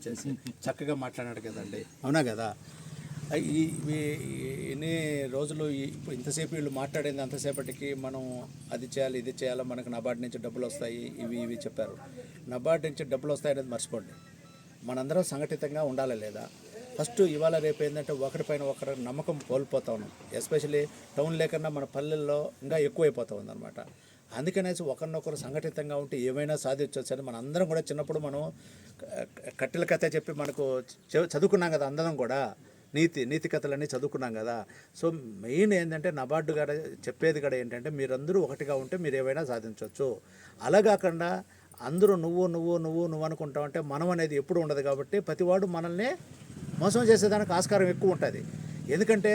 వచ్చేసి చక్కగా మాట్లాడాడు కదండి, అవునా కదా? ఎన్ని రోజులు ఇప్పుడు ఇంతసేపు వీళ్ళు మాట్లాడింది అంతసేపటికి మనం అది చేయాలి ఇది చేయాలి, మనకు నబార్డు నుంచి డబ్బులు వస్తాయి ఇవి చెప్పారు. నబార్డు నుంచి డబ్బులు వస్తాయనేది మర్చిపోండి. మనందరం సంఘటితంగా ఉండాలి లేదా? ఫస్ట్ ఇవాళ రేపు ఏంటంటే ఒకరిపైన ఒకరి నమ్మకం కోల్పోతా ఉన్నాం. ఎస్పెషలీ టౌన్ లేకన్నా మన పల్లెల్లో ఇంకా ఎక్కువైపోతూ ఉందన్నమాట. అందుకనేసి ఒకరినొకరు సంఘటితంగా ఉంటే ఏమైనా సాధించవచ్చు అని మన అందరం కూడా చిన్నప్పుడు మనం కట్టెల కథ చెప్పి మనకు చదువుకున్నాం కదా, అందరం కూడా నీతి కథలన్నీ చదువుకున్నాం కదా. సో మెయిన్ ఏంటంటే నబార్డు గడ చెప్పేది కూడా ఏంటంటే మీరందరూ ఒకటిగా ఉంటే మీరు ఏమైనా సాధించవచ్చు. అలా కాకుండా అందరూ నువ్వు అనుకుంటామంటే మనం అనేది ఎప్పుడు ఉండదు. కాబట్టి ప్రతివాడు మనల్ని మోసం చేసేదానికి ఆస్కారం ఎక్కువ ఉంటుంది. ఎందుకంటే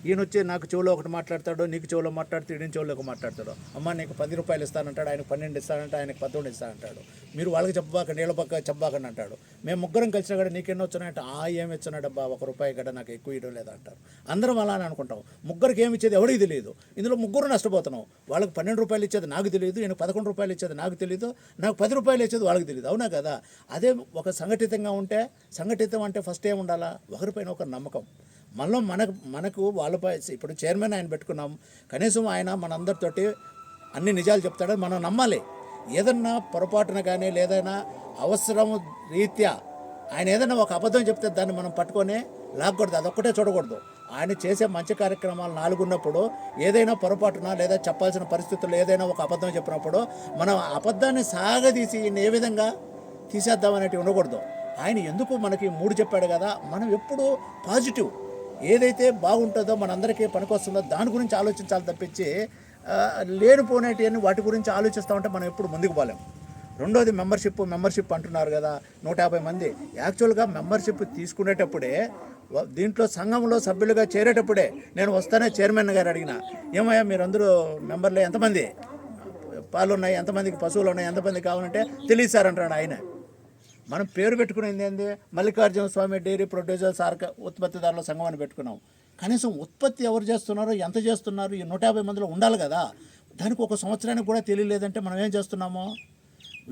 ఈయన వచ్చి నాకు చెవులో ఒకటి మాట్లాడతాడు, నీకు చెవులో మాట్లాడుతూ ఈయన చెవులో ఒక మాట్లాడతాడు. అమ్మ నీకు 10 రూపాయలు ఇస్తానంటాడు, ఆయనకు 12 ఇస్తానంటే ఆయనకు 11 ఇస్తానంటాడు. మీరు వాళ్ళకి చెప్పబాకండి, నీళ్ళ పక్క చెప్పబాకండి అంటాడు. మేము ముగ్గురం కలిసినా కూడా నీకెన్నో వచ్చినాయంటే ఏమి ఇచ్చినాడబ్బా, 1 రూపాయి గడ్డ నాకు ఎక్కువ ఇవ్వడం లేదా అంటారు. అందరం అలా అని అనుకుంటాం. ముగ్గురికి ఏమి ఇచ్చేది ఎవరికి తెలియదు. ఇందులో ముగ్గురు నష్టపోతున్నాం. వాళ్ళకి 12 రూపాయలు ఇచ్చేది నాకు తెలియదు, ఈయనకు 11 రూపాయలు ఇచ్చేది నాకు తెలియదు, నాకు 10 రూపాయలు ఇచ్చేది వాళ్ళకి తెలియదు, అవునా కదా? అదే ఒక సంఘటితంగా ఉంటే, సంఘటితం అంటే ఫస్ట్ ఏమి ఉండాలా? ఒకరిపైన ఒక నమ్మకం. మనకు వాళ్ళపై ఇప్పుడు చైర్మన్ ఆయన పెట్టుకున్నాం, కనీసం ఆయన మనందరితోటి అన్ని నిజాలు చెప్తాడని మనం నమ్మాలి. ఏదన్నా పొరపాటున కానీ లేదైనా అవసరం రీత్యా ఆయన ఏదైనా ఒక అబద్ధం చెప్తే దాన్ని మనం పట్టుకొని లాక్కూడదు, అదొక్కటే చూడకూడదు. ఆయన చేసే మంచి కార్యక్రమాలు 4 ఉన్నప్పుడు ఏదైనా పొరపాటున లేదా చెప్పాల్సిన పరిస్థితుల్లో ఏదైనా ఒక అబద్ధం చెప్పినప్పుడు మనం అబద్ధాన్ని సాగదీసి ఏ విధంగా తీసేద్దామనేటివి ఉండకూడదు. ఆయన ఎందుకు మనకి 3 చెప్పాడు కదా, మనం ఎప్పుడు పాజిటివ్ ఏదైతే బాగుంటుందో మనందరికీ పనికొస్తుందో దాని గురించి ఆలోచించాలి తప్పించి లేనిపోనేటివన్నీ వాటి గురించి ఆలోచిస్తామంటే మనం ఎప్పుడు ముందుకు పోలేము. రెండోది మెంబర్షిప్ అంటున్నారు కదా, 150 మంది. యాక్చువల్గా మెంబర్షిప్ తీసుకునేటప్పుడే దీంట్లో సంఘంలో సభ్యులుగా చేరేటప్పుడే నేను వస్తానే చైర్మన్ గారు అడిగిన, ఏమయ్యా మీరందరూ మెంబర్లు ఎంతమంది పాలు ఉన్నాయి, ఎంతమందికి పశువులు ఉన్నాయి, ఎంతమంది కావాలంటే తెలియదు సార్ అంటాడు ఆయన. మనం పేరు పెట్టుకునేది ఏంది, మల్లికార్జున స్వామి డైరీ ప్రొడ్యూసర్స్ ఉత్పత్తిదారుల సంఘం అని పెట్టుకున్నాం. కనీసం ఉత్పత్తి ఎవరు చేస్తున్నారో ఎంత చేస్తున్నారు ఈ 150 మందిలో ఉండాలి కదా. దానికి ఒక సంవత్సరానికి కూడా తెలియలేదంటే మనం ఏం చేస్తున్నామో?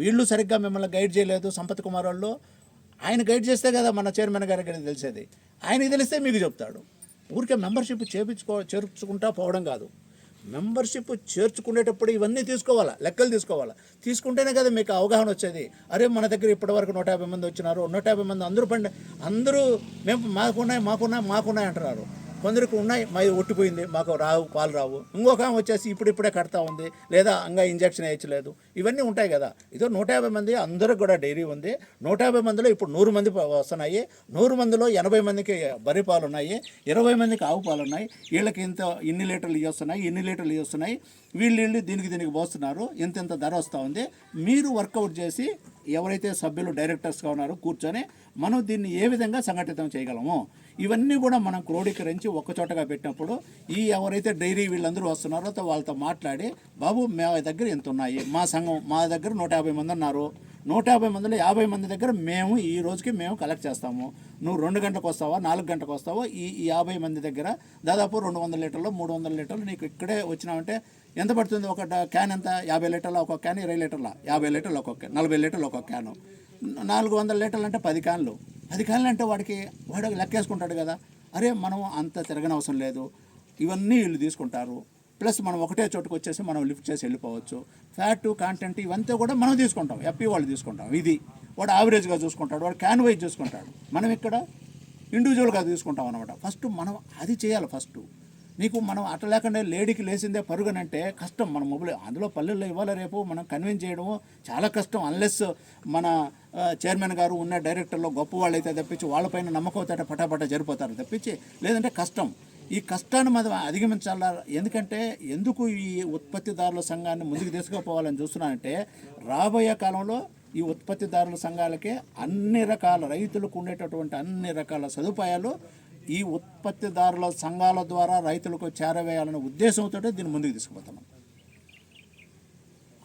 వీళ్ళు సరిగ్గా మిమ్మల్ని గైడ్ చేయలేదు. సంపత్ కుమార్ వాళ్ళు ఆయన గైడ్ చేస్తే కదా మన చైర్మన్ గారికి తెలిసేది. ఆయనకి తెలిస్తే మీకు చెప్తాడు. ఊరికే మెంబర్షిప్ చేర్చుకుంటా పోవడం కాదు. మెంబర్షిప్ చేర్చుకునేటప్పుడు ఇవన్నీ తీసుకోవాలా, లెక్కలు తీసుకోవాలా. తీసుకుంటేనే కదా మీకు అవగాహన వచ్చేది. అరే మన దగ్గర ఇప్పటివరకు 150 మంది వచ్చినారు, 150 మంది అందరూ మేము మాకున్నాయి అంటున్నారు. కొందరికి ఉన్నాయి, మాది ఒట్టిపోయింది, మాకు పాలు రావు. ఇంకొక వచ్చేసి ఇప్పుడిప్పుడే కడతా ఉంది, లేదా ఇంకా ఇంజక్షన్ వేయచ్చలేదు. ఇవన్నీ ఉంటాయి కదా. ఇదో 150 మంది అందరికి కూడా డైరీ ఉంది. 150 మందిలో ఇప్పుడు 100 మంది వస్తున్నాయి. 100 మందిలో 80 మందికి బర్రె పాలు ఉన్నాయి, 20 మందికి ఆవు పాలు ఉన్నాయి. వీళ్ళకి ఇన్ని లీటర్లు ఇస్తున్నాయి, వీళ్ళు దీనికి పోస్తున్నారు, ఇంత ధర వస్తూ ఉంది. మీరు వర్కౌట్ చేసి ఎవరైతే సభ్యులు డైరెక్టర్స్గా ఉన్నారో కూర్చొని మనం దీన్ని ఏ విధంగా సంఘటితం చేయగలము, ఇవన్నీ కూడా మనం క్రోడీకరించి ఒక్కచోటగా పెట్టినప్పుడు ఈ ఎవరైతే డైరీ వీళ్ళందరూ వస్తున్నారో వాళ్ళతో మాట్లాడి, బాబు మా దగ్గర ఎంత ఉన్నాయి, మా సంఘం మా దగ్గర 150 మంది ఉన్నారు, 150 మందిలో 50 మంది దగ్గర మేము ఈ రోజుకి మేము కలెక్ట్ చేస్తాము. నువ్వు 2 గంటలకు వస్తావా 4 గంటలకు వస్తావో ఈ 50 మంది దగ్గర దాదాపు 200 లీటర్లు 300 లీటర్లు నీకు ఇక్కడే వచ్చినామంటే ఎంత పడుతుంది? ఒక క్యాన్ ఎంత? 50 లీటర్ల ఒక క్యాన్, 20 లీటర్ల 50 లీటర్లు ఒక్కొక్క 40 లీటర్లు ఒక్కొక్క క్యాను, 400 లీటర్లు అంటే 10 క్యాన్లు. 10 క్యాన్లు అంటే వాడు లెక్కేసుకుంటాడు కదా. అరే మనం అంత తిరగనవసరం లేదు, ఇవన్నీ వీళ్ళు తీసుకుంటారు. ప్లస్ మనం ఒకటే చోటుకు వచ్చేసి మనం లిఫ్ట్ చేసి వెళ్ళిపోవచ్చు. ఫ్యాట్ కాంటెంట్ ఇవంతా కూడా మనం తీసుకుంటాం, ఎప్పి వాళ్ళు తీసుకుంటాం. ఇది వాడు యావరేజ్గా చూసుకుంటాడు, వాడు క్యాన్ వైజ్ చూసుకుంటాడు. మనం ఇక్కడ ఇండివిజువల్గా తీసుకుంటాం అనమాట. ఫస్ట్ మనం అది చేయాలి. ఫస్ట్ నీకు మనం అట్లా లేకుండా లేడీకి లేచిందే పరుగునంటే కష్టం. మన మొబైల్ అందులో పల్లెల్లో ఇవాళ రేపు మనం కన్విన్స్ చేయడము చాలా కష్టం. అన్లెస్ మన చైర్మన్ గారు ఉన్న డైరెక్టర్లో గొప్ప వాళ్ళు అయితే తప్పించి వాళ్ళపైన నమ్మకం అవుతాట పటాపట జరిపోతారు తప్పించి, లేదంటే కష్టం. ఈ కష్టాన్ని మనం అధిగమించాలా. ఎందుకు ఈ ఉత్పత్తిదారుల సంఘాన్ని ముందుకు తీసుకుపోవాలని చూస్తున్నానంటే, రాబోయే కాలంలో ఈ ఉత్పత్తిదారుల సంఘాలకే అన్ని రకాల రైతులకు ఉండేటటువంటి అన్ని రకాల సదుపాయాలు ఈ ఉత్పత్తిదారుల సంఘాల ద్వారా రైతులకు చేరవేయాలనే ఉద్దేశంతో దీన్ని ముందుకు తీసుకుపోతున్నాం.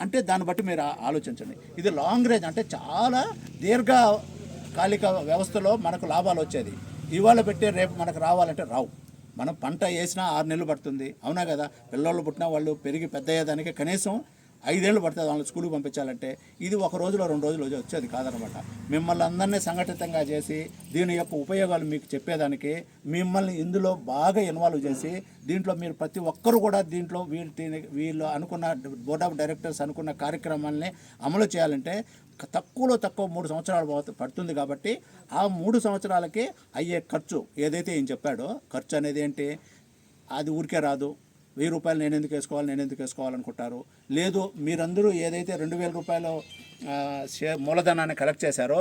అంటే దాన్ని బట్టి మీరు ఆలోచించండి. ఇది లాంగ్ రేంజ్, అంటే చాలా దీర్ఘకాలిక వ్యవస్థలో మనకు లాభాలు వచ్చేది. ఇవాళ పెట్టే రేపు మనకు రావాలంటే రావు. మనం పంట వేసినా 6 నెలలు పడుతుంది, అవునా కదా. పిల్లలు పుట్టినా వాళ్ళు పెరిగి పెద్ద అయ్యేదానికి కనీసం 5 ఏళ్ళు పడుతుంది వాళ్ళని స్కూల్కి పంపించాలంటే. ఇది ఒక రోజులో 2 రోజులు వచ్చేది కాదనమాట. మిమ్మల్ని అందరినీ సంఘటితంగా చేసి దీని యొక్క ఉపయోగాలు మీకు చెప్పేదానికి మిమ్మల్ని ఇందులో బాగా ఇన్వాల్వ్ చేసి దీంట్లో మీరు ప్రతి ఒక్కరు కూడా దీంట్లో వీళ్ళు అనుకున్న బోర్డ్ ఆఫ్ డైరెక్టర్స్ అనుకున్న కార్యక్రమాలని అమలు చేయాలంటే తక్కువలో తక్కువ 3 సంవత్సరాలు పడుతుంది. కాబట్టి ఆ 3 సంవత్సరాలకి అయ్యే ఖర్చు ఏదైతే ఈయన చెప్పాడో, ఖర్చు అనేది ఏంటి, అది ఊరికే రాదు. 1000 రూపాయలు నేను ఎందుకు వేసుకోవాలనుకుంటారు. లేదు, మీరందరూ ఏదైతే 2000 రూపాయలు మూలధనాన్ని కలెక్ట్ చేశారో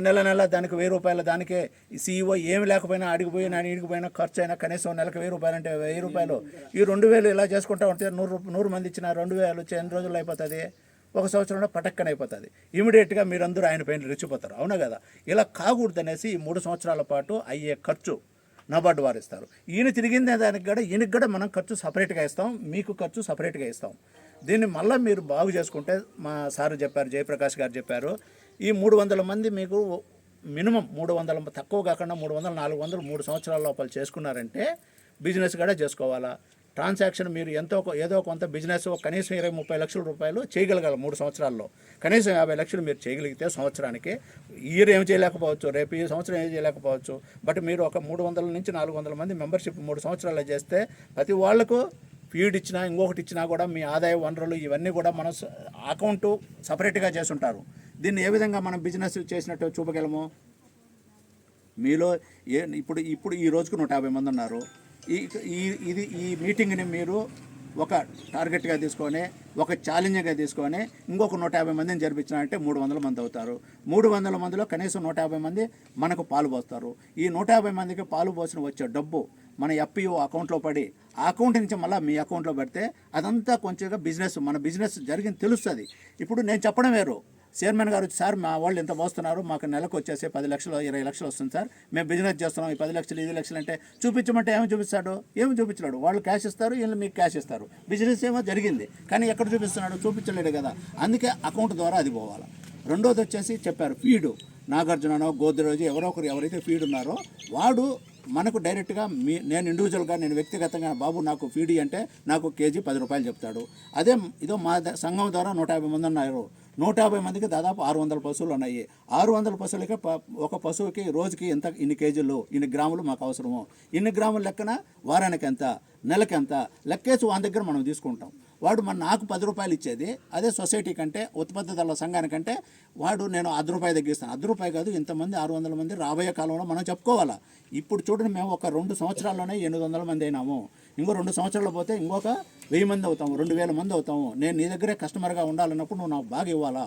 నెల దానికి 1000 రూపాయలు దానికే సీఈఓ ఏమి లేకపోయినా అడిగిపోయినా ఖర్చు అయినా కనీసం నెలకు 1000 రూపాయలు అంటే 1000 రూపాయలు. ఈ 2000 ఇలా చేసుకుంటా ఉంటే 100 మంది ఇచ్చిన 2000 వచ్చి ఎన్ని రోజులు అయిపోతుంది? 1 సంవత్సరంలో పటక్కన అయిపోతుంది. ఇమీడియట్గా మీరందరూ ఆయన పైన రెచ్చిపోతారు. అవునా కదా? ఇలా కాకూడదనేసి ఈ 3 సంవత్సరాల పాటు అయ్యే ఖర్చు నాబార్డు వారు ఇస్తారు. ఈయన తిరిగిందే దానికి కూడా ఈయనకి కూడా మనం ఖర్చు సపరేట్గా ఇస్తాం, మీకు ఖర్చు సపరేట్గా ఇస్తాం. దీన్ని మళ్ళీ మీరు బాగు చేసుకుంటే మా సారు చెప్పారు, జయప్రకాష్ గారు చెప్పారు, ఈ 300 మంది మీకు మినిమం 300 తక్కువ కాకుండా 300, 400 3 సంవత్సరాల లోపల చేసుకున్నారంటే బిజినెస్ కూడా చేసుకోవాలా. ట్రాన్సాక్షన్ మీరు ఏదో కొంత బిజినెస్ కనీసం 20-30 లక్షల రూపాయలు చేయగలగాలి 3 సంవత్సరాల్లో. కనీసం 50 లక్షలు మీరు చేయగలిగితే సంవత్సరానికి, ఇయర్ ఏం చేయలేకపోవచ్చు, రేపు ఈ సంవత్సరం ఏం చేయలేకపోవచ్చు, బట్ మీరు ఒక 300 నుంచి 400 మంది మెంబర్షిప్ 3 సంవత్సరాల్లో చేస్తే ప్రతి వాళ్లకు ఫీడ్ ఇచ్చినా ఇంకొకటి ఇచ్చినా కూడా మీ ఆదాయ వనరులు ఇవన్నీ కూడా మనం అకౌంటు సపరేట్గా చేసుంటారు. దీన్ని ఏ విధంగా మనం బిజినెస్ చేసినట్టు చూపగలము? మీలో ఇప్పుడు ఈ రోజుకు 150 మంది ఉన్నారు. ఈ మీటింగ్ని మీరు ఒక టార్గెట్గా తీసుకొని, ఒక ఛాలెంజ్గా తీసుకొని ఇంకొక 150 మందిని జరిపించినారంటే 300 మంది అవుతారు. 300 మందిలో కనీసం 150 మంది మనకు పాలు పోస్తారు. ఈ 150 మందికి పాలు పోసిన వచ్చే డబ్బు మన ఎఫ్పిఓ అకౌంట్లో పడి, ఆ అకౌంట్ నుంచి మళ్ళీ మీ అకౌంట్లో పెడితే అదంతా కొంచెంగా మన బిజినెస్ జరిగింది తెలుస్తుంది. ఇప్పుడు నేను చెప్పడం వేరు, చైర్మన్ గారు వచ్చి, సార్ మా వాళ్ళు ఎంత మోస్తున్నారు, మాకు నెలకు వచ్చేసి 10 లక్షలు 20 లక్షలు వస్తుంది సార్, మేము బిజినెస్ చేస్తున్నాం, ఈ 10 లక్షలు 5 లక్షలు అంటే చూపించమంటే ఏమి చూపిస్తాడు? ఏమి చూపించలేడు. వాళ్ళు క్యాష్ ఇస్తారు, వీళ్ళు మీకు క్యాష్ ఇస్తారు. బిజినెస్ ఏమో జరిగింది, కానీ ఎక్కడ చూపిస్తున్నాడు? చూపించలేడు కదా. అందుకే అకౌంట్ ద్వారా అది పోవాలి. రెండోది వచ్చేసి చెప్పారు ఫీడు. నాగార్జుననో గోద్రేజ్ ఎవరైతే ఫీడ్ ఉన్నారో వాడు మనకు డైరెక్ట్గా నేను ఇండివిజువల్గా నేను వ్యక్తిగతంగా బాబు నాకు ఫీడ్ అంటే నాకు కేజీ 10 రూపాయలు చెప్తాడు. అదే ఇదో మా సంఘం ద్వారా 150 మంది ఉన్నారు. 150 మందికి దాదాపు 600 పశువులు ఉన్నాయి. 600 పశువులకి ఒక పశువుకి రోజుకి ఇన్ని కేజీలు, ఇన్ని గ్రాములు మాకు అవసరము. ఇన్ని గ్రాముల లెక్కన వారానికి ఎంత, నెలకి ఎంత లెక్కేసి వాని దగ్గర మనం తీసుకుంటాం. వాడు నాకు 10 రూపాయలు ఇచ్చేది అదే సొసైటీ కంటే, ఉత్పత్తిదారుల సంఘానికంటే వాడు నేను 10 రూపాయలు తగ్గిస్తాను. 10 రూపాయలు కాదు, ఇంతమంది 600 మంది రాబోయే కాలంలో మనం చెప్పుకోవాలా. ఇప్పుడు చూడండి, మేము ఒక 2 సంవత్సరాల్లోనే 800 మంది అయినాము. ఇంకో 2 సంవత్సరాలు పోతే ఇంకొక 1000 మంది అవుతాము, 2000 మంది అవుతాము. నేను నీ దగ్గరే కస్టమర్గా ఉండాలన్నప్పుడు నువ్వు నాకు బాగా ఇవ్వాలా.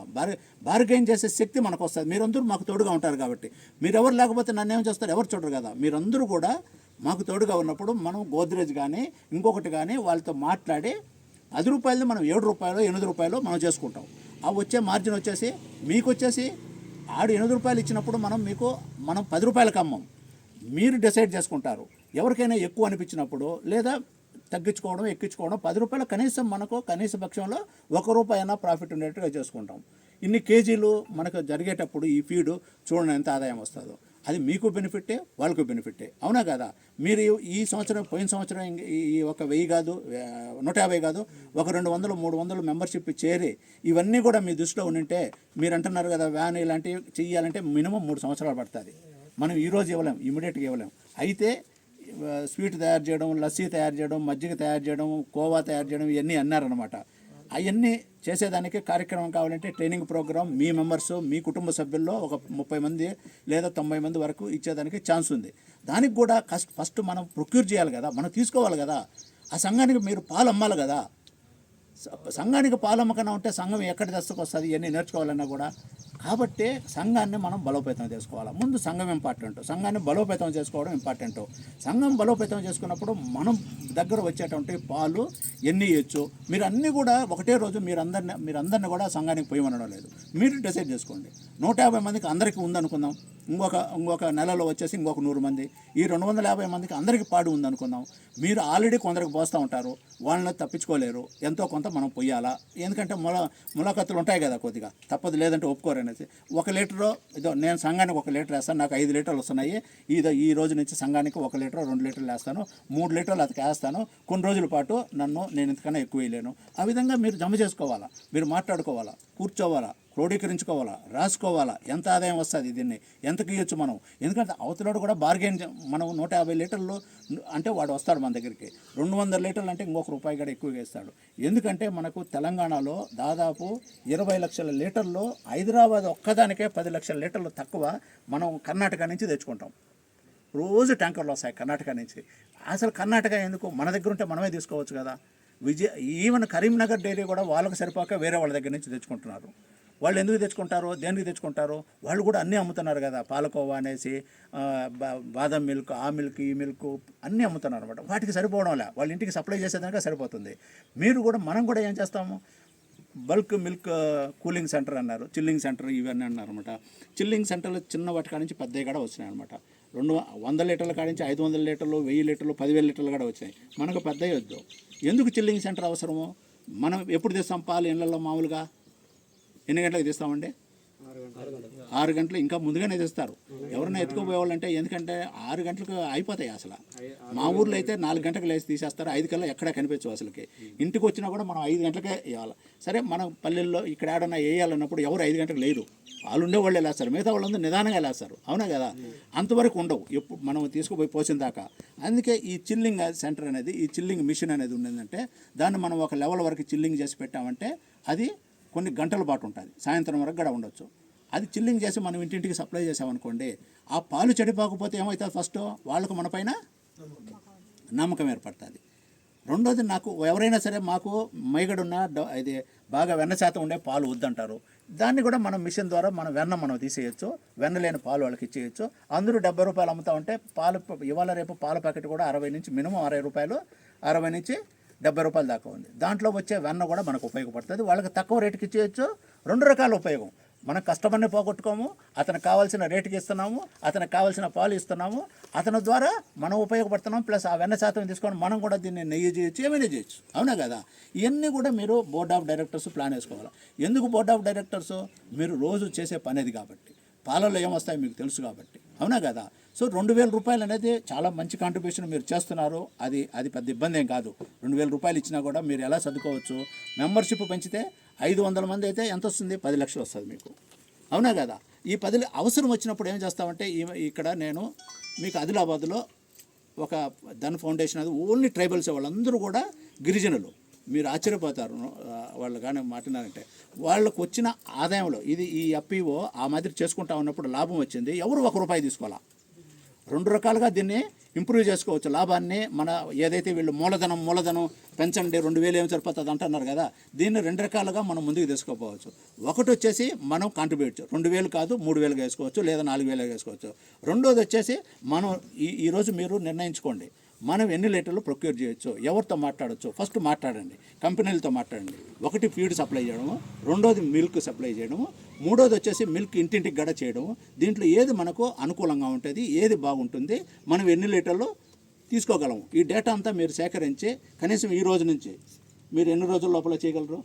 బార్గెయిన్ చేసే శక్తి మనకు వస్తుంది. మీరందరూ మాకు తోడుగా ఉంటారు కాబట్టి. మీరు ఎవరు లేకపోతే నన్ను ఏం చేస్తారు? ఎవరు చూడరు కదా. మీరందరూ కూడా మాకు తోడుగా ఉన్నప్పుడు మనం గోద్రేజ్ కానీ ఇంకొకటి కానీ వాళ్ళతో మాట్లాడి 10 రూపాయలని మనం 7 రూపాయలు 8 రూపాయలు మనం చేసుకుంటాం. ఆ వచ్చే మార్జిన్ వచ్చేసి మీకు వచ్చేసి ఆడు 8 రూపాయలు ఇచ్చినప్పుడు మనం 10 రూపాయలకు అమ్మం. మీరు డిసైడ్ చేసుకుంటారు. ఎవరికైనా ఎక్కువ అనిపించినప్పుడు లేదా తగ్గించుకోవడం ఎక్కించుకోవడం 10 రూపాయలు కనీసం మనకు కనీస పక్షంలో 1 రూపాయి అయినా ప్రాఫిట్ ఉండేట్టుగా చేసుకుంటాం. ఇన్ని కేజీలు మనకు జరిగేటప్పుడు ఈ ఫీడు చూడండి ఎంత ఆదాయం వస్తుందో. అది మీకు బెనిఫిట్టే, వాళ్ళకు బెనిఫిట్టే. అవునా కదా? మీరు ఈ సంవత్సరం పోయిన సంవత్సరం ఈ ఒక 1000 కాదు 150 కాదు, ఒక 200 300 మెంబర్షిప్ చేరి ఇవన్నీ కూడా మీ దృష్టిలో ఉండింటే, మీరు అంటున్నారు కదా వ్యాన్ ఇలాంటివి చెయ్యాలంటే మినిమం 3 సంవత్సరాలు పడుతుంది. మనం ఈరోజు ఇవ్వలేం, ఇమీడియట్గా ఇవ్వలేం. అయితే స్వీట్ తయారు చేయడం, లస్సీ తయారు చేయడం, మజ్జిగ తయారు చేయడం, కోవా తయారు చేయడం ఇవన్నీ అన్నారనమాట. అవన్నీ చేసేదానికి కార్యక్రమం కావాలంటే ట్రైనింగ్ ప్రోగ్రామ్ మీ మెంబర్స్ మీ కుటుంబ సభ్యుల్లో ఒక 30 మంది లేదా 90 మంది వరకు ఇచ్చేదానికి ఛాన్స్ ఉంది. దానికి కూడా ఫస్ట్ మనం ప్రొక్యూర్ చేయాలి కదా, మనం తీసుకోవాలి కదా. ఆ సంఘానికి మీరు పాలు అమ్మాలి కదా. సంఘానికి పాలు అమ్మకన్నా ఉంటే సంఘం ఎక్కడ దస్తకొస్తుంది ఇవన్నీ నేర్చుకోవాలన్నా కూడా. కాబట్టి సంఘాన్ని మనం బలోపేతం చేసుకోవాలి. ముందు సంఘం ఇంపార్టెంట్, సంఘాన్ని బలోపేతం చేసుకోవడం ఇంపార్టెంట్. సంఘం బలోపేతం చేసుకున్నప్పుడు మనం దగ్గర వచ్చేటువంటి పాలు ఎన్ని ఇవ్వచ్చు. మీరు అన్నీ కూడా ఒకటే రోజు మీరందరిని కూడా సంఘానికి పోయమనడం లేదు. మీరు డిసైడ్ చేసుకోండి. 150 మందికి అందరికీ ఉందనుకుందాం, ఇంకొక నెలలో వచ్చేసి ఇంకొక 100 మంది, ఈ 250 మందికి అందరికీ పాడు ఉందనుకుందాం. మీరు ఆల్రెడీ కొందరికి పోస్తూ ఉంటారు, వాళ్ళని తప్పించుకోలేరు, ఎంతో కొంత మనం పొయ్యాలా. ఎందుకంటే ములాఖతులు ఉంటాయి కదా, కొద్దిగా తప్పదు, లేదంటే ఒప్పుకోరు అనేసి. 1 లీటరు ఇదో నేను సంఘానికి 1 లీటర్ వేస్తాను, నాకు 5 లీటర్లు వస్తున్నాయి, ఈ రోజు నుంచి సంఘానికి 1 లీటర్ 2 లీటర్లు వేస్తాను, 3 లీటర్లు అతనికి వేస్తాను, కొన్ని రోజుల పాటు నేను ఇంతకన్నా ఎక్కువ వేయలేను. ఆ విధంగా మీరు జమ చేసుకోవాలా, మీరు మాట్లాడుకోవాలా, కూర్చోవాలా, క్రోడీకరించుకోవాలా, రాసుకోవాలా, ఎంత ఆదాయం వస్తుంది, దీన్ని ఎంతకు ఇవ్వచ్చు మనం. ఎందుకంటే అవతలాడు కూడా బార్గెన్, మనం 150 లీటర్లు అంటే వాడు వస్తాడు మన దగ్గరికి, 200 లీటర్లు అంటే ఇంకొక రూపాయి కూడా ఎక్కువగా ఇస్తాడు. ఎందుకంటే మనకు తెలంగాణలో దాదాపు 20 లక్షల లీటర్లు, హైదరాబాద్ ఒక్కదానికే 10 లక్షల లీటర్లు తక్కువ మనం కర్ణాటక నుంచి తెచ్చుకుంటాం. రోజు ట్యాంకర్లు వస్తాయి కర్ణాటక నుంచి. అసలు కర్ణాటక ఎందుకు, మన దగ్గర ఉంటే మనమే తీసుకోవచ్చు కదా. ఈవెన్ కరీంనగర్ డైరీ కూడా వాళ్ళకి సరిపోక వేరే వాళ్ళ దగ్గర నుంచి తెచ్చుకుంటున్నారు. వాళ్ళు ఎందుకు తెచ్చుకుంటారో, దేనికి తెచ్చుకుంటారో, వాళ్ళు కూడా అన్నీ అమ్ముతున్నారు కదా. పాలకోవా అనేసి, బాదం మిల్క్, ఆ మిల్క్, ఈ మిల్క్ అన్నీ అమ్ముతున్నారు అనమాట. వాటికి సరిపోవడంలే, వాళ్ళ ఇంటికి సప్లై చేసేదానికే సరిపోతుంది. మనం కూడా ఏం చేస్తాము, బల్క్ మిల్క్ కూలింగ్ సెంటర్ అన్నారు, చిల్లింగ్ సెంటర్ ఇవన్నీ అన్నారు అనమాట. చిల్లింగ్ సెంటర్లు చిన్న వాటి కాడి నుంచి పెద్దవి కూడా వచ్చినాయి అనమాట. 200 లీటర్ల కాడి నుంచి 500 లీటర్లు, 1000 లీటర్లు, 10,000 లీటర్లు కూడా వచ్చినాయి. మనకు పెద్దవి వద్దు. ఎందుకు చిల్లింగ్ సెంటర్ అవసరము? మనం ఎప్పుడు తెస్తాం పాలు ఇళ్ళల్లో? మామూలుగా ఎన్ని గంటలకు తెస్తామండి? 6 గంటలు, ఇంకా ముందుగానే తెస్తారు. ఎవరైనా ఎత్తుకోపోయేవాళ్ళంటే, ఎందుకంటే 6 గంటలకు అయిపోతాయి. అసలు మా ఊర్లో అయితే 4 గంటలకు లేచి తీసేస్తారు, 5 కల్లా ఎక్కడ కనిపించవు అసలుకి. ఇంటికి వచ్చినా కూడా మనం 5 గంటలకే వేయాలి. సరే, మనం పల్లెల్లో ఇక్కడ ఏడన్నా వేయాలన్నప్పుడు ఎవరు 5 గంటలకు లేరు, వాళ్ళు ఉండేవాళ్ళే లేస్తారు, మిగతా వాళ్ళందరూ నిదానంగా లేస్తారు. అవునా కదా? అంతవరకు ఉండవు ఎప్పుడు మనం తీసుకుపోయి పోసిన దాకా. అందుకే ఈ చిల్లింగ్ సెంటర్ అనేది, ఈ చిల్లింగ్ మిషన్ అనేది ఉండేదంటే, దాన్ని మనం ఒక లెవెల్ వరకు చిల్లింగ్ చేసి పెట్టామంటే అది కొన్ని గంటల పాటు ఉంటుంది, సాయంత్రం వరకు కూడా ఉండొచ్చు. అది చిల్లింగ్ చేసి మనం ఇంటింటికి సప్లై చేసామనుకోండి, ఆ పాలు చెడిపోకపోతే ఏమవుతుంది, ఫస్ట్ వాళ్ళకు మన పైన నమ్మకం ఏర్పడుతుంది. రెండోది, నాకు ఎవరైనా సరే మాకు మైగడున్న ఇది బాగా వెన్న శాతం ఉండే పాలు వద్దంటారు, దాన్ని కూడా మనం మిషన్ ద్వారా మనం తీసేయచ్చు, వెన్న లేని పాలు వాళ్ళకి ఇచ్చేయచ్చు. అందరూ 70 రూపాయలు అమ్ముతా ఉంటే పాలు ఇవాళ రేపు పాల ప్యాకెట్ కూడా 60 నుంచి మినిమం 60 రూపాయలు, 60 నుంచి 70 రూపాయల దాకా ఉంది. దాంట్లో వచ్చే వెన్న కూడా మనకు ఉపయోగపడుతుంది. వాళ్ళకి తక్కువ రేటుకి ఇచ్చేయచ్చు. 2 రకాల ఉపయోగం. మనం కస్టమర్ని పోగొట్టుకోము, అతనికి కావాల్సిన రేటుకి ఇస్తున్నాము, అతనికి కావాల్సిన పాలు ఇస్తున్నాము, అతని ద్వారా మనం ఉపయోగపడుతున్నాం. ప్లస్ ఆ వెన్న శాతం తీసుకొని మనం కూడా దీన్ని నెయ్యి చేయొచ్చు, ఏమైనా చేయొచ్చు. అవునా కదా? ఇవన్నీ కూడా మీరు బోర్డ్ ఆఫ్ డైరెక్టర్స్ ప్లాన్ వేసుకోవాలి. ఎందుకు బోర్డ్ ఆఫ్ డైరెక్టర్స్? మీరు రోజు చేసే పని అది కాబట్టి, పాలలో ఏమొస్తాయో మీకు తెలుసు కాబట్టి. అవునా కదా? సో 2,000 రూపాయలు అనేది చాలా మంచి కాంట్రిబ్యూషన్ మీరు చేస్తున్నారు. అది పెద్ద ఇబ్బంది ఏం కాదు. 2,000 రూపాయలు ఇచ్చినా కూడా మీరు ఎలా సర్దుకోవచ్చు. మెంబర్షిప్ పెంచితే 500 మంది అయితే ఎంత వస్తుంది? 10 లక్షలు వస్తుంది మీకు. అవునా కదా? ఈ 10 అవసరం వచ్చినప్పుడు ఏం చేస్తామంటే, ఇక్కడ నేను మీకు ఆదిలాబాద్లో ఒక ధన్ ఫౌండేషన్, అది ఓన్లీ ట్రైబల్స్, వాళ్ళందరూ కూడా గిరిజనులు. మీరు ఆశ్చర్యపోతారు వాళ్ళు కానీ మాట్లాడారంటే. వాళ్ళకు వచ్చిన ఆదాయంలో ఈ ఎఫ్పిఓ ఆ మాదిరి చేసుకుంటా ఉన్నప్పుడు లాభం వచ్చింది, ఎవరు 1 రూపాయి తీసుకోవాలా. 2 రకాలుగా దీన్ని ఇంప్రూవ్ చేసుకోవచ్చు లాభాన్ని. మన ఏదైతే వీళ్ళు మూలధనం పెంచండి, 2,000 ఏమి సరిపోతుంది అంటున్నారు కదా, దీన్ని 2 రకాలుగా మనం ముందుకు తీసుకోపోవచ్చు. ఒకటి వచ్చేసి మనం కాంట్రిబ్యూట్ 2,000 కాదు 3,000 వేసుకోవచ్చు, లేదా 4,000 వేసుకోవచ్చు. రెండోది వచ్చేసి మనం ఈరోజు మీరు నిర్ణయించుకోండి, మనం ఎన్ని లీటర్లు ప్రొక్యూర్ చేయొచ్చు, ఎవరితో మాట్లాడచ్చు. ఫస్ట్ మాట్లాడండి, కంపెనీలతో మాట్లాడండి. ఒకటి ఫీడ్ సప్లై చేయడము, రెండోది మిల్క్ సప్లై చేయడము, మూడోది వచ్చేసి మిల్క్ ఇంటింటికి గడ చేయడము. దీంట్లో ఏది మనకు అనుకూలంగా ఉంటుంది, ఏది బాగుంటుంది, మనం ఎన్ని లీటర్లు తీసుకోగలము, ఈ డేటా అంతా మీరు సేకరించి కనీసం ఈ రోజు నుంచి మీరు ఎన్ని రోజుల లోపల చేయగలరు?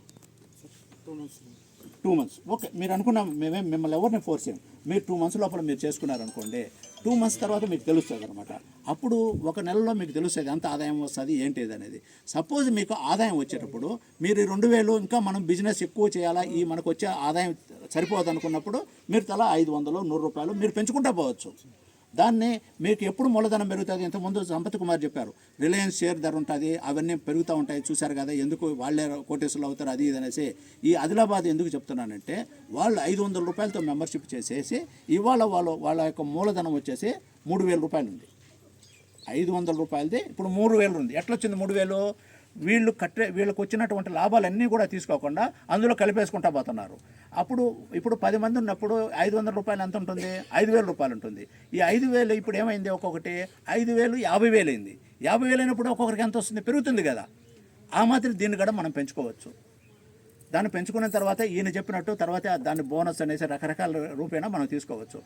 2 months. ఓకే, మీరు అనుకున్నాం, మిమ్మల్ని ఎవరిని ఫోర్స్ చేయం. మీరు 2 months లోపల మీరు చేసుకున్నారనుకోండి, 2 months తర్వాత మీకు తెలుస్తుంది అనమాట. అప్పుడు 1 నెలలో మీకు తెలుస్తుంది ఎంత ఆదాయం వస్తుంది ఏంటిది అనేది. సపోజ్ మీకు ఆదాయం వచ్చేటప్పుడు మీరు 2,000 ఇంకా మనం బిజినెస్ ఎక్కువ చేయాలా, ఈ మనకు వచ్చే ఆదాయం సరిపోదు అనుకున్నప్పుడు మీరు తలా 500, 100 రూపాయలు మీరు పెంచుకుంటూ పోవచ్చు. దాన్ని మీకు ఎప్పుడు మూలధనం పెరుగుతుంది. ఇంతకుముందు సంపత్ కుమార్ చెప్పారు, రిలయన్స్ షేర్ ధర ఉంటుంది, అవన్నీ పెరుగుతూ ఉంటాయి, చూశారు కదా, ఎందుకు వాళ్ళే కోటేశ్వరులు అవుతారు అది ఇది అనేసి. ఈ ఆదిలాబాద్ ఎందుకు చెప్తున్నానంటే, వాళ్ళు 500 రూపాయలతో మెంబర్షిప్ చేసేసి ఇవాళ వాళ్ళ యొక్క మూలధనం వచ్చేసి 3,000 రూపాయలు ఉంది. 500 రూపాయలది ఇప్పుడు 3,000 ఉంది. ఎట్లా వచ్చింది 3,000? వీళ్ళకు వచ్చినటువంటి లాభాలన్నీ కూడా తీసుకోకుండా అందులో కలిపేసుకుంటా పోతున్నారు. ఇప్పుడు 10 మంది ఉన్నప్పుడు 500 రూపాయలు ఎంత ఉంటుంది? 5,000 రూపాయలు ఉంటుంది. ఈ 5,000 ఇప్పుడు ఏమైంది? ఒక్కొక్కటి 5,000 50,000 అయింది. 50,000 అయినప్పుడు ఒక్కొక్కరికి ఎంత వస్తుంది? పెరుగుతుంది కదా. ఆ మాత్రం దీన్ని కూడా మనం పెంచుకోవచ్చు. దాన్ని పెంచుకున్న తర్వాత ఈయన చెప్పినట్టు తర్వాత దాన్ని బోనస్ అనేసి రకరకాల రూపేణా మనం తీసుకోవచ్చు.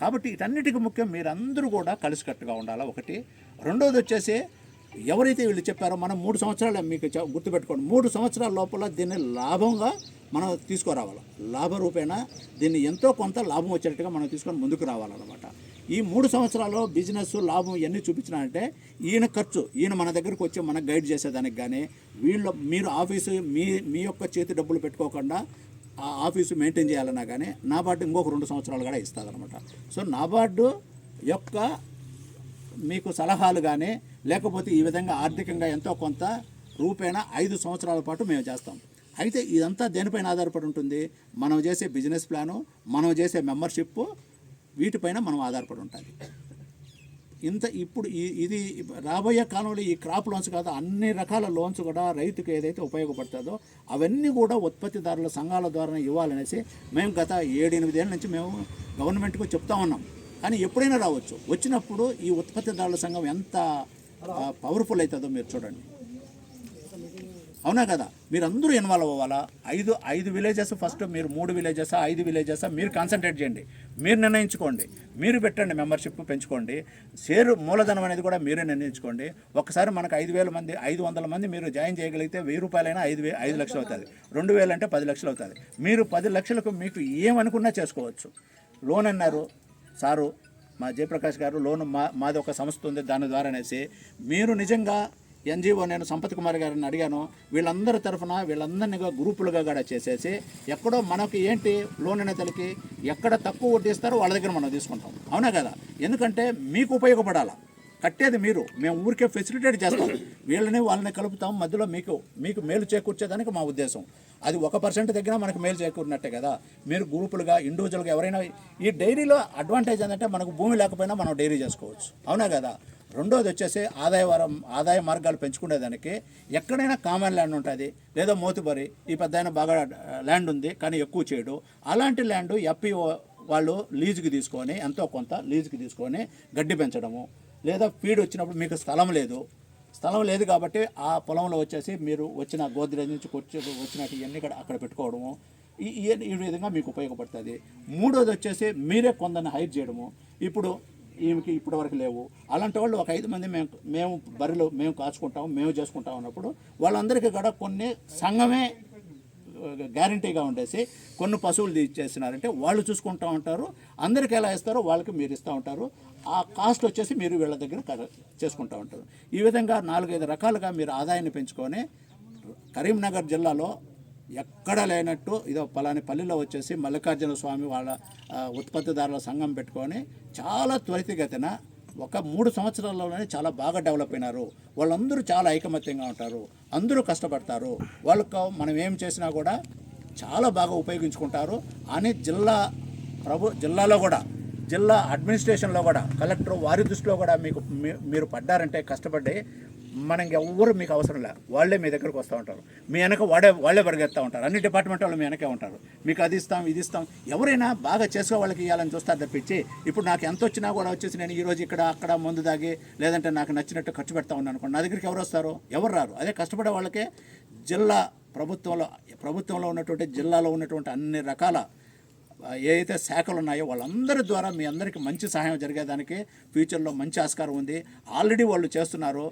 కాబట్టి వీటన్నిటికీ ముఖ్యం మీరందరూ కూడా కలిసికట్టుగా ఉండాలి ఒకటి. రెండోది వచ్చేసి ఎవరైతే వీళ్ళు చెప్పారో మనం 3 సంవత్సరాలు మీకు గుర్తుపెట్టుకోండి, 3 సంవత్సరాల లోపల దీన్ని లాభంగా మనం తీసుకురావాలి. లాభ రూపేణా దీన్ని ఎంతో కొంత లాభం వచ్చేటట్టుగా మనం తీసుకొని ముందుకు రావాలన్నమాట. ఈ 3 సంవత్సరాల్లో బిజినెస్ లాభం ఇవన్నీ చూపించినారంటే ఈయన ఖర్చు, ఈయన మన దగ్గరకు వచ్చి మనకు గైడ్ చేసేదానికి కానీ మీరు ఆఫీసు మీ యొక్క చేతి డబ్బులు పెట్టుకోకుండా ఆ ఆఫీసు మెయింటైన్ చేయాలన్నా కానీ నాబార్డు ఇంకొక 2 సంవత్సరాలు కూడా ఇస్తుందన్నమాట. సో నాబార్డు యొక్క మీకు సలహాలు కానీ లేకపోతే ఈ విధంగా ఆర్థికంగా ఎంతో కొంత రూపేణా 5 సంవత్సరాల పాటు మేము చేస్తాం. అయితే ఇదంతా దేనిపైన ఆధారపడి ఉంటుంది? మనం చేసే బిజినెస్ ప్లాను, మనం చేసే మెంబర్షిప్, వీటిపైన మనం ఆధారపడి ఉంటుంది. ఇప్పుడు ఇది రాబోయే కాలంలో ఈ క్రాప్ లోన్స్ కాదు, అన్ని రకాల లోన్స్ కూడా రైతుకు ఏదైతే ఉపయోగపడుతుందో అవన్నీ కూడా ఉత్పత్తిదారుల సంఘాల ద్వారా ఇవ్వాలనేసి మేము గత 7-8 ఏళ్ళ నుంచి మేము గవర్నమెంట్కు చెప్తా ఉన్నాం. కానీ ఎప్పుడైనా రావచ్చు. వచ్చినప్పుడు ఈ ఉత్పత్తిదారుల సంఘం ఎంత పవర్ఫుల్ అవుతుందో మీరు చూడండి. అవునా కదా? మీరందరూ ఇన్వాల్వ్ అవ్వాలా. 5 విలేజెస్ ఫస్ట్, మీరు 3 విలేజెస్ 5 విలేజెస్ మీరు కాన్సన్ట్రేట్ చేయండి, మీరు నిర్ణయించుకోండి, మీరు పెట్టండి, మెంబర్షిప్ పెంచుకోండి, షేరు మూలధనం అనేది కూడా మీరే నిర్ణయించుకోండి. ఒకసారి మనకు 5,000 మంది 500 మంది మీరు జాయిన్ చేయగలిగితే 1,000 రూపాయలైనా 5 లక్షలు అవుతుంది, 2,000 అంటే 10 లక్షలు అవుతుంది. మీరు 10 లక్షలకు మీకు ఏమనుకున్నా చేసుకోవచ్చు. లోన్ అన్నారు సారు, మా జయప్రకాష్ గారు, లోన్ మాది ఒక సంస్థ ఉంది, దాని ద్వారా అనేసి మీరు నిజంగా ఎన్జిఓ, నేను సంపత్ కుమార్ గారిని అడిగాను, వీళ్ళందరి తరఫున వీళ్ళందరినీ గ్రూపులుగా కూడా చేసేసి ఎక్కడో మనకి ఏంటి లోన్ అనే తలకి ఎక్కడ తక్కువ వడ్డీ ఇస్తారో వాళ్ళ దగ్గర మనం తీసుకుంటాం. అవునా కదా? ఎందుకంటే మీకు ఉపయోగపడాలా, కట్టేది మీరు, మేము ఊరికే ఫెసిలిటేట్ చేస్తాం, వీళ్ళని వాళ్ళని కలుపుతాం, మధ్యలో మీకు మేలు చేకూర్చేదానికి మా ఉద్దేశం. అది 1% దగ్గర మనకు మేలు చేకూరినట్టే కదా. మీరు గ్రూపులుగా ఇండివిజువల్గా ఎవరైనా, ఈ డైరీలో అడ్వాంటేజ్ ఏంటంటే మనకు భూమి లేకపోయినా మనం డైరీ చేసుకోవచ్చు. అవునా కదా? రెండోది వచ్చేసి ఆదాయ మార్గాలు పెంచుకునేదానికి ఎక్కడైనా కామన్ ల్యాండ్ ఉంటుంది, లేదా మోతుబరి, ఈ పెద్ద బాగా ల్యాండ్ ఉంది కానీ ఎక్కువ చేయడు, అలాంటి ల్యాండ్ ఎఫ్పిఓ వాళ్ళు లీజుకి తీసుకొని ఎంతో కొంత లీజుకి తీసుకొని గడ్డి పెంచడము, లేదా ఫీడ్ వచ్చినప్పుడు మీకు స్థలం లేదు కాబట్టి ఆ పొలంలో వచ్చేసి మీరు వచ్చిన గోద్రేజ్ నుంచి వచ్చినట్టు ఇవన్నీ కూడా అక్కడ పెట్టుకోవడము, ఈ విధంగా మీకు ఉపయోగపడుతుంది. మూడోది వచ్చేసి మీరే కొందరిని హైర్ చేయడము. ఇప్పుడు ఈమెకి ఇప్పటి వరకు లేవు, అలాంటి వాళ్ళు ఒక 5 మంది మేము బరిలో మేము కాచుకుంటాము, మేము చేసుకుంటాం అన్నప్పుడు వాళ్ళందరికీ కూడా కొన్ని సంఘమే గ్యారంటీగా ఉండేసి కొన్ని పశువులు ఇచ్చేసినారంటే వాళ్ళు చూసుకుంటూ ఉంటారు. అందరికీ ఎలా ఇస్తారో వాళ్ళకి మీరు ఇస్తూ ఉంటారు. ఆ కాస్ట్ వచ్చేసి మీరు వీళ్ళ దగ్గర చేసుకుంటూ ఉంటారు. ఈ విధంగా 4-5 రకాలుగా మీరు ఆదాయాన్ని పెంచుకొని కరీంనగర్ జిల్లాలో ఎక్కడా లేనట్టు ఇదో పలాని పల్లిలో వచ్చేసి మల్లికార్జున స్వామి వాళ్ళ ఉత్పత్తిదారుల సంఘం పెట్టుకొని చాలా త్వరితగతిన ఒక 3 సంవత్సరాల్లోనే చాలా బాగా డెవలప్ అయినారు. వాళ్ళందరూ చాలా ఐకమత్యంగా ఉంటారు, అందరూ కష్టపడతారు, వాళ్ళకు మనం ఏం చేసినా కూడా చాలా బాగా ఉపయోగించుకుంటారు అని జిల్లాలో కూడా జిల్లా అడ్మినిస్ట్రేషన్లో కూడా కలెక్టర్ వారి దృష్టిలో కూడా మీరు పడ్డారంటే కష్టపడి మనం ఎవ్వరు మీకు అవసరం లే, వాళ్ళే మీ దగ్గరకు వస్తూ ఉంటారు, మీ వెనక వాళ్ళే పరిగెత్తూ ఉంటారు, అన్ని డిపార్ట్మెంట్ వాళ్ళు మీ వెనకే ఉంటారు, మీకు అది ఇస్తాం ఇది ఇస్తాం. ఎవరైనా బాగా చేసుకో వాళ్ళకి ఇవ్వాలని చూస్తారు తప్పించి ఇప్పుడు నాకు ఎంత వచ్చినా కూడా వచ్చేసి నేను ఈరోజు ఇక్కడ అక్కడ మందు దాగి లేదంటే నాకు నచ్చినట్టు ఖర్చు పెడతా ఉన్నాను అనుకోండి, నా దగ్గరికి ఎవరు వస్తారు? ఎవరు రారు. అదే కష్టపడే వాళ్ళకే జిల్లా ప్రభుత్వంలో ఉన్నటువంటి జిల్లాలో ఉన్నటువంటి అన్ని రకాల ఏదైతే శాఖలు ఉన్నాయో వాళ్ళందరి ద్వారా మీ అందరికీ మంచి సహాయం జరిగేదానికి ఫ్యూచర్లో మంచి ఆస్కారం ఉంది. ఆల్రెడీ వాళ్ళు చేస్తున్నారు.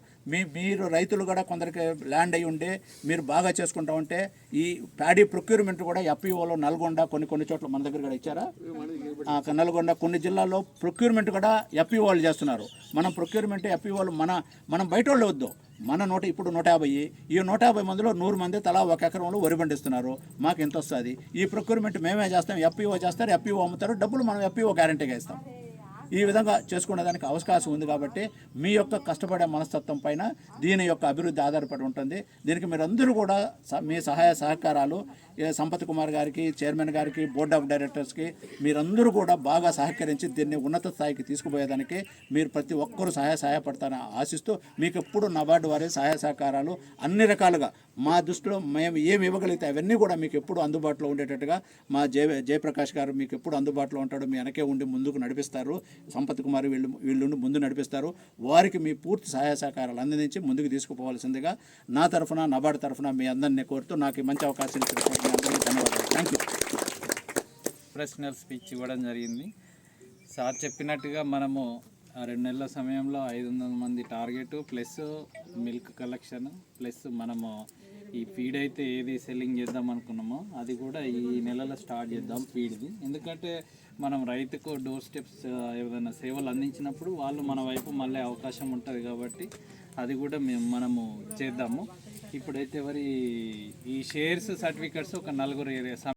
మీరు రైతులు కూడా కొందరికి ల్యాండ్ అయ్యి ఉండి మీరు బాగా చేసుకుంటా ఉంటే ఈ ప్యాడీ ప్రొక్యూర్మెంట్ కూడా ఎఫ్ఈఓలో నల్గొండ కొన్ని చోట్ల మన దగ్గర కూడా ఇచ్చారా, నల్గొండ కొన్ని జిల్లాల్లో ప్రొక్యూర్మెంట్ కూడా ఎఫ్ఈఓ వాళ్ళు చేస్తున్నారు. మనం ప్రొక్యూర్మెంట్ ఎఫ్ఈఓలు మనం బయట వాళ్ళు వద్దు, ఇప్పుడు 150, ఈ 150 మందిలో 100 మంది తలా 1 ఎకరంలో వరి పండిస్తున్నారు, మాకు ఎంత వస్తుంది? ఈ ప్రొక్యూర్మెంట్ మేమే చేస్తాం, ఎఫ్ఈఓ చేస్తారు, ఎఫ్ఈఓ అమ్ముతారు, డబ్బులు మనం ఎఫ్ఈఓ గ్యారంటీగా ఇస్తాం. ఈ విధంగా చేసుకునేదానికి అవకాశం ఉంది. కాబట్టి మీ యొక్క కష్టపడే మనస్తత్వం పైన దీని యొక్క అభివృద్ధి ఆధారపడి ఉంటుంది. దీనికి మీరందరూ కూడా మీ సహాయ సహకారాలు సంపత్ కుమార్ గారికి, చైర్మన్ గారికి, బోర్డ్ ఆఫ్ డైరెక్టర్స్కి మీరందరూ కూడా బాగా సహకరించి దీన్ని ఉన్నత స్థాయికి తీసుకుపోయేదానికి మీరు ప్రతి ఒక్కరూ సహాయపడతారని ఆశిస్తూ మీకు ఎప్పుడు నబార్డు వారి సహాయ సహకారాలు అన్ని రకాలుగా మా దృష్టిలో మేము ఏమి ఇవ్వగలిగితే అవన్నీ కూడా మీకు ఎప్పుడు అందుబాటులో ఉండేటట్టుగా మా జయప్రకాష్ గారు మీకు ఎప్పుడు అందుబాటులో ఉంటాడు, మీ వెనకే ఉండి ముందుకు నడిపిస్తారు. సంపత్ కుమార్ వీళ్ళు ముందు నడిపిస్తారు. వారికి మీ పూర్తి సహాయ సహకారాలు అందించి ముందుకు తీసుకుపోవాల్సిందిగా నా తరఫున నబార్డు తరఫున మీ అందరినీ కోరుతూ నాకు మంచి అవకాశం ఇచ్చిన థ్యాంక్ యూ. ప్రొఫెషనల్ స్పీచ్ ఇవ్వడం జరిగింది. సార్ చెప్పినట్టుగా మనము 2 నెలల సమయంలో 500 మంది target plus milk collection plus మనము ఈ ఫీడ్ అయితే ఏది సెల్లింగ్ చేద్దాం అనుకున్నామో అది కూడా ఈ నెలలో స్టార్ట్ చేద్దాం ఫీడ్ది. ఎందుకంటే మనం రైతుకు డోర్ స్టెప్స్ ఏదైనా సేవలు అందించినప్పుడు వాళ్ళు మన వైపు మళ్ళీ అవకాశం ఉంటుంది కాబట్టి అది కూడా మనము చేద్దాము. ఇప్పుడైతే ఈ షేర్స్ సర్టిఫికెట్స్ ఒక 4